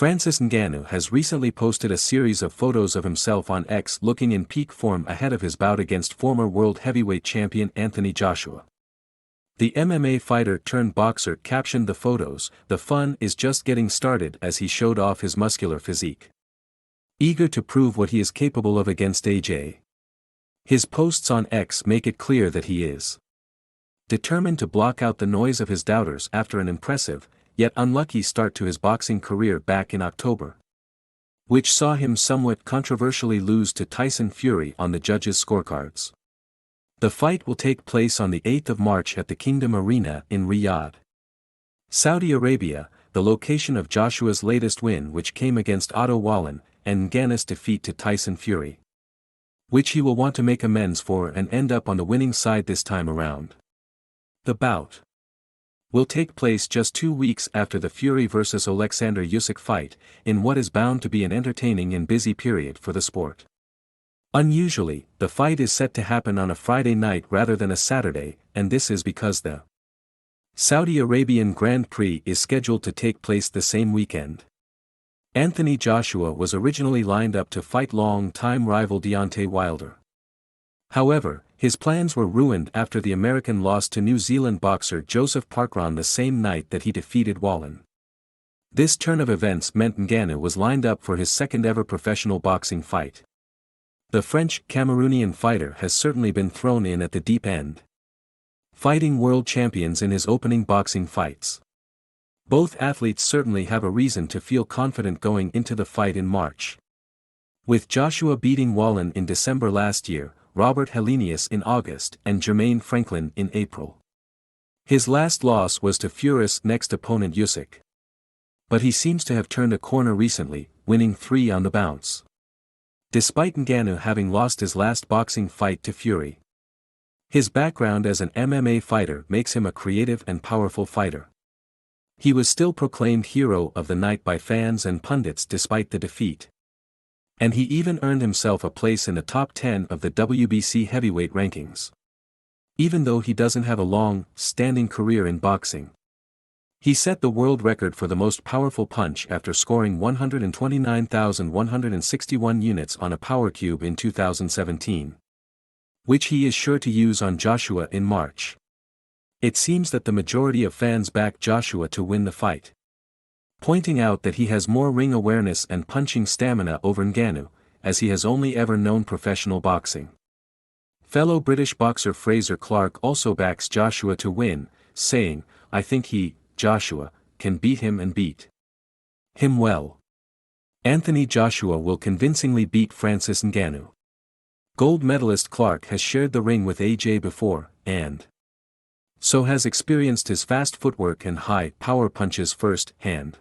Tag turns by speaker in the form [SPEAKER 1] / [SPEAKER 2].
[SPEAKER 1] Francis Ngannou has recently posted a series of photos of himself on X looking in peak form ahead of his bout against former world heavyweight champion Anthony Joshua. The MMA fighter turned boxer captioned the photos, "The fun is just getting started," as he showed off his muscular physique. Eager to prove what he is capable of against AJ. His posts on X make it clear that he is determined to block out the noise of his doubters after an impressive, yet unlucky start to his boxing career back in October, which saw him somewhat controversially lose to Tyson Fury on the judges' scorecards. The fight will take place on the 8th of March at the Kingdom Arena in Riyadh, Saudi Arabia, the location of Joshua's latest win, which came against Otto Wallin, and Ngannou's defeat to Tyson Fury, which he will want to make amends for and end up on the winning side this time around. The bout will take place just 2 weeks after the Fury vs Alexander Usyk fight, in what is bound to be an entertaining and busy period for the sport. Unusually, the fight is set to happen on a Friday night rather than a Saturday, and this is because the Saudi Arabian Grand Prix is scheduled to take place the same weekend. Anthony Joshua was originally lined up to fight long-time rival Deontay Wilder. However, his plans were ruined after the American lost to New Zealand boxer Joseph Parkron the same night that he defeated Wallin. This turn of events meant Ngannou was lined up for his second-ever professional boxing fight. The French-Cameroonian fighter has certainly been thrown in at the deep end, fighting world champions in his opening boxing fights. Both athletes certainly have a reason to feel confident going into the fight in March, with Joshua beating Wallin in December last year, Robert Helenius in August, and Jermaine Franklin in April. His last loss was to Fury's next opponent Usyk, but he seems to have turned a corner recently, winning 3 on the bounce, despite Ngannou having lost his last boxing fight to Fury. His background as an MMA fighter makes him a creative and powerful fighter. He was still proclaimed hero of the night by fans and pundits despite the defeat, and he even earned himself a place in the top 10 of the WBC heavyweight rankings. Even though he doesn't have a long-standing career in boxing, he set the world record for the most powerful punch after scoring 129,161 units on a power cube in 2017, which he is sure to use on Joshua in March. It seems that the majority of fans back Joshua to win the fight, pointing out that he has more ring awareness and punching stamina over Ngannou, as he has only ever known professional boxing. Fellow British boxer Fraser Clark also backs Joshua to win, saying, "I think he, Joshua, can beat him and beat him well." Anthony Joshua will convincingly beat Francis Ngannou. Gold medalist Clark has shared the ring with AJ before, and so has experienced his fast footwork and high-power punches first-hand.